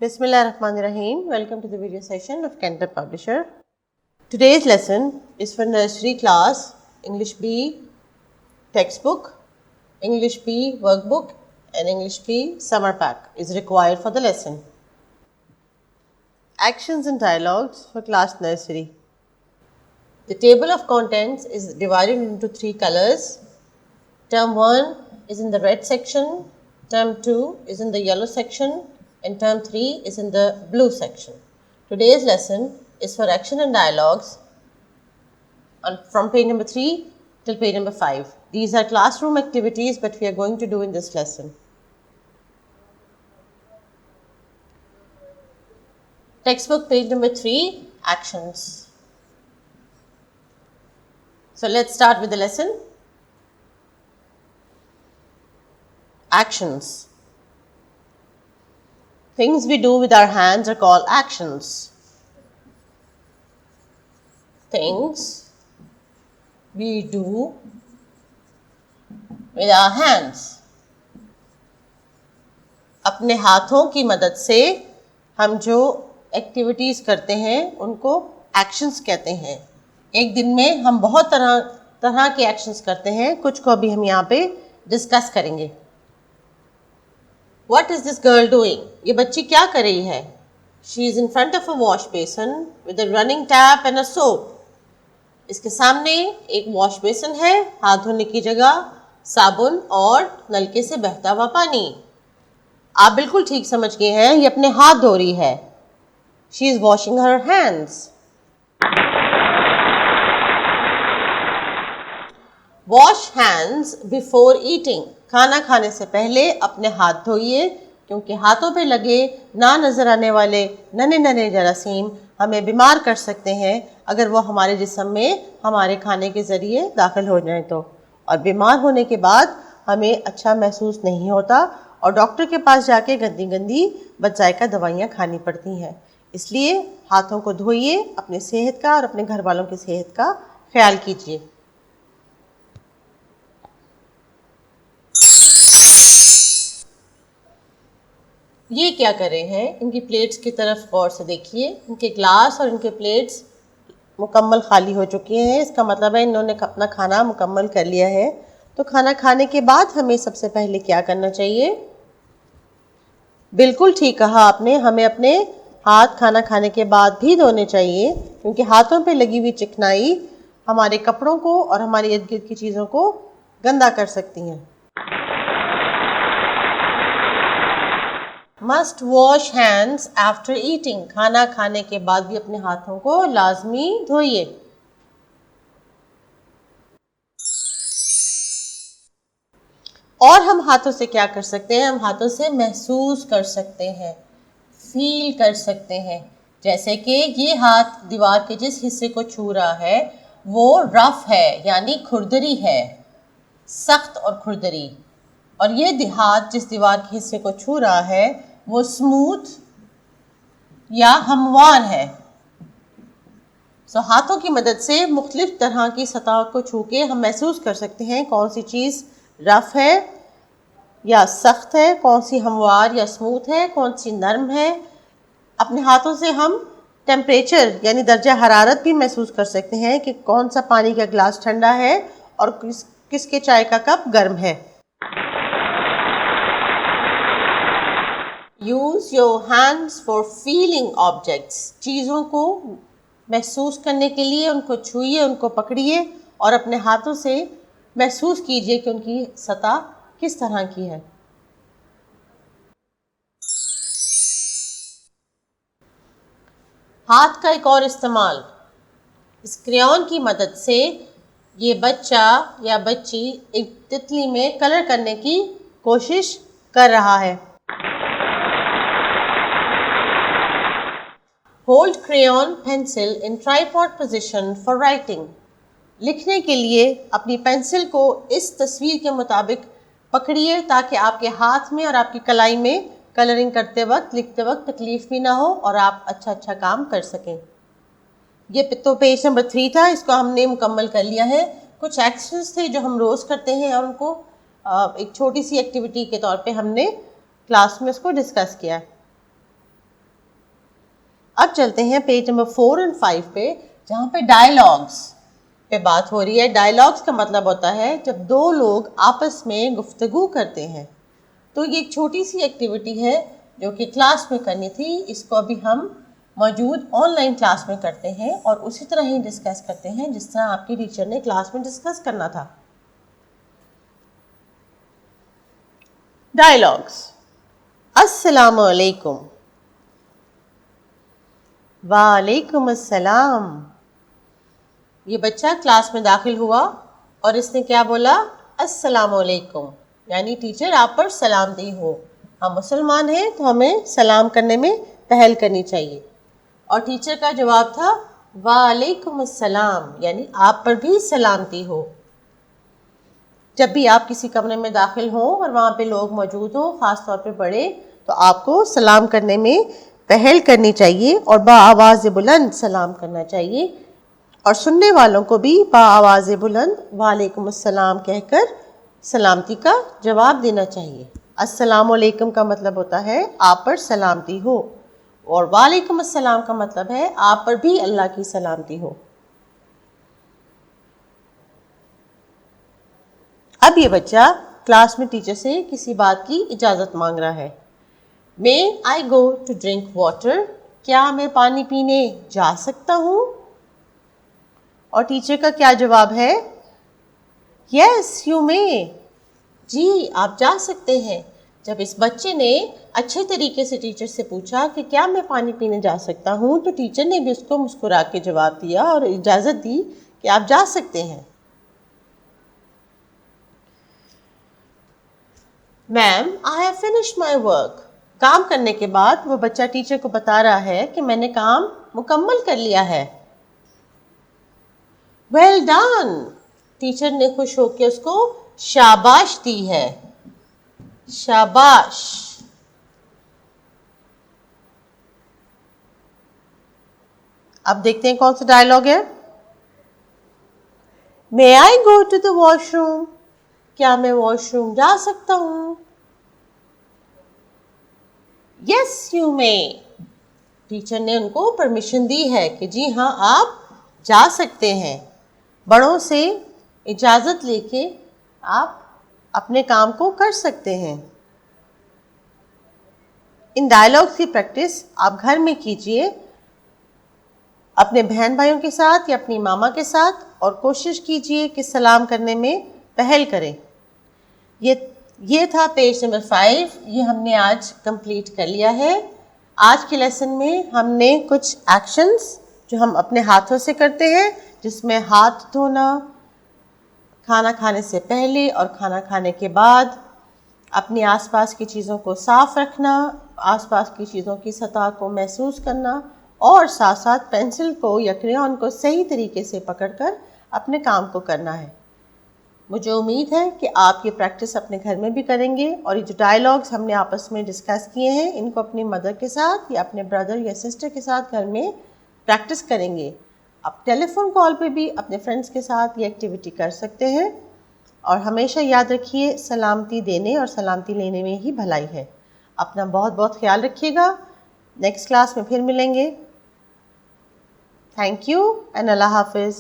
Bismillahirrahmanirrahim. Welcome to the video session of Cantor Publisher. Today's lesson is for nursery class, English B textbook, English B workbook and English B summer pack is required for the lesson. Actions and dialogues for class nursery. The table of contents is divided into three colors. Term 1 is in the red section, term 2 is in the yellow section, and term 3 is in the blue section. Today's lesson is for action and dialogues from page number 3 till page number 5. These are classroom activities but we are going to do in this lesson. Textbook page number 3, actions. So let's start with the lesson. Actions. Things we do with our hands are called actions. Things we do with our hands. अपने हाथों की मदद से हम जो activities करते हैं उनको एक्शंस कहते हैं. एक दिन में हम बहुत तरह के एक्शंस करते हैं, कुछ को अभी हम यहाँ पे डिस्कस करेंगे. What is this girl doing? ये बच्ची क्या कर रही है? She is in front of a wash basin with a running tap and a soap. इसके सामने एक वॉश बेसिन है, हाथ धोने की जगह, साबुन और नलके से बहता हुआ पानी. आप बिल्कुल ठीक समझ गए हैं, ये अपने हाथ धो रही है. She is washing her hands. Wash hands before eating. खाना खाने से पहले अपने हाथ धोइए, क्योंकि हाथों पे लगे ना नजर आने वाले नन्हे नन्हे जरासीम हमें बीमार कर सकते हैं अगर वो हमारे जिस्म में हमारे खाने के ज़रिए दाखिल हो जाएं तो. और बीमार होने के बाद हमें अच्छा महसूस नहीं होता और डॉक्टर के पास जाके गंदी गंदी बदजायका दवाइयाँ खानी पड़ती हैं. इसलिए हाथों को धोइए, अपनी सेहत का और अपने घर वालों की सेहत का ख्याल कीजिए. ये क्या कर रहे हैं? इनकी प्लेट्स की तरफ गौर से देखिए. इनके ग्लास और इनके प्लेट्स मुकम्मल खाली हो चुके हैं. इसका मतलब है इन्होंने अपना खाना मुकम्मल कर लिया है. तो खाना खाने के बाद हमें सबसे पहले क्या करना चाहिए? बिल्कुल ठीक कहा आपने, हमें अपने हाथ खाना खाने के बाद भी धोने चाहिए, क्योंकि हाथों पे लगी हुई चिकनाई हमारे कपड़ों को और हमारे इर्द गिर्द की चीज़ों को गंदा कर सकती हैं. Must wash hands after eating. खाना खाने के बाद भी अपने हाथों को लाजमी धोइए. और हम हाथों से क्या कर सकते हैं? हम हाथों से महसूस कर सकते हैं, फील कर सकते हैं. जैसे कि ये हाथ दीवार के जिस हिस्से को छू रहा है वो रफ है, यानी खुरदरी है, सख्त और खुरदरी. और ये हाथ जिस दीवार के हिस्से को छू रहा है वो स्मूथ या हमवार है. हाथों की मदद से मुख्तलिफ तरह की सतह को छू के हम महसूस कर सकते हैं कौन सी चीज़ रफ है या सख्त है, कौन सी हमवार या स्मूथ है, कौन सी नरम है. अपने हाथों से हम टेम्परेचर यानी दर्जा हरारत भी महसूस कर सकते हैं कि कौन सा पानी का गिलास ठंडा है और किसके चाय का कप गर्म है. Use your hands for feeling objects. चीज़ों को महसूस करने के लिए उनको छूइए, उनको पकड़िए और अपने हाथों से महसूस कीजिए कि उनकी सतह किस तरह की है. हाथ का एक और इस्तेमाल. इस क्रेयॉन की मदद से ये बच्चा या बच्ची एक तितली में कलर करने की कोशिश कर रहा है. Hold crayon pencil in tripod position for writing. लिखने के लिए अपनी पेंसिल को इस तस्वीर के मुताबिक पकड़िए ताकि आपके हाथ में और आपकी कलाई में कलरिंग करते वक्त, लिखते वक्त तकलीफ भी ना हो और आप अच्छा काम कर सकें. ये तो पेज नंबर 3 था, इसको हमने मुकम्मल कर लिया है. कुछ एक्शंस थे जो हम रोज़ करते हैं और उनको एक छोटी सी एक्टिविटी के तौर पे हमने क्लास में इसको डिस्कस किया है. अब चलते हैं पेज नंबर 4 और 5 पे, जहाँ पे डायलॉग्स पे बात हो रही है। डायलॉग्स का मतलब होता है जब दो लोग आपस में गुफ्तगू करते हैं। तो ये एक छोटी सी एक्टिविटी है जो कि क्लास में करनी थी, इसको अभी हम मौजूद ऑनलाइन क्लास में करते हैं और उसी तरह ही डिस्कस करते हैं जिस तरह आपकी टीचर ने क्लास में डिस्कस करना था। डायलॉग्स। अस्सलामु अलैकुम। वालेकुम अस्सलाम। ये बच्चा क्लास में दाखिल हुआ और इसने क्या बोला? अस्सलामु अलैकुम, यानी टीचर आप पर सलामती हो। हम मुसलमान हैं तो हमें सलाम करने में पहल करनी चाहिए। और टीचर का जवाब था वालेकुम अस्सलाम, यानी आप पर भी सलामती हो। जब भी आप किसी कमरे में दाखिल हो और वहाँ पे लोग मौजूद हो, ख़ास तौर पे बड़े, तो आपको सलाम करने में पहल करनी चाहिए और बाआवाज़ बुलंद सलाम करना चाहिए। और सुनने वालों को भी बाआवाज़ बुलंद वालेकुम अस्सलाम कहकर सलामती का जवाब देना चाहिए। अस्सलामु अलैकुम का मतलब होता है आप पर सलामती हो, और वालेकुम अस्सलाम का मतलब है आप पर भी अल्लाह की सलामती हो। अब ये बच्चा क्लास में टीचर से किसी बात की इजाज़त मांग रहा है। मे आई गो टू ड्रिंक वाटर? क्या मैं पानी पीने जा सकता हूँ? और टीचर का क्या जवाब है? Yes you may. जी आप जा सकते हैं। जब इस बच्चे ने अच्छे तरीके से टीचर से पूछा कि क्या मैं पानी पीने जा सकता हूँ, तो टीचर ने भी उसको मुस्कुरा के जवाब दिया और इजाज़त दी कि आप जा सकते हैं। Ma'am I have finished my work. काम करने के बाद वो बच्चा टीचर को बता रहा है कि मैंने काम मुकम्मल कर लिया है। Well done. टीचर ने खुश होकर उसको शाबाश दी है। शाबाश। अब देखते हैं कौन सा डायलॉग है। मे आई गो टू द वॉशरूम? क्या मैं वॉशरूम जा सकता हूँ? Yes you may. टीचर ने उनको परमिशन दी है कि जी हाँ आप जा सकते हैं। बड़ों से इजाज़त लेके आप अपने काम को कर सकते हैं। इन डायलॉग्स की प्रैक्टिस आप घर में कीजिए अपने बहन भाइयों के साथ या अपनी मामा के साथ, और कोशिश कीजिए कि सलाम करने में पहल करें। ये था पेज नंबर 5। ये हमने आज कंप्लीट कर लिया है। आज के लेसन में हमने कुछ एक्शंस जो हम अपने हाथों से करते हैं, जिसमें हाथ धोना, खाना खाने से पहले और खाना खाने के बाद, अपने आसपास की चीज़ों को साफ रखना, आसपास की चीज़ों की सतह को महसूस करना, और साथ साथ पेंसिल को या क्रेयॉन को सही तरीके से पकड़कर अपने काम को करना है। मुझे उम्मीद है कि आप ये प्रैक्टिस अपने घर में भी करेंगे, और ये जो डायलॉग्स हमने आपस में डिस्कस किए हैं, इनको अपनी मदर के साथ या अपने ब्रदर या सिस्टर के साथ घर में प्रैक्टिस करेंगे। आप टेलीफोन कॉल पे भी अपने फ्रेंड्स के साथ ये एक्टिविटी कर सकते हैं। और हमेशा याद रखिए, सलामती देने और सलामती लेने में ही भलाई है। अपना बहुत बहुत ख्याल रखिएगा। नेक्स्ट क्लास में फिर मिलेंगे। थैंक यू एंड अल्लाह हाफिज़।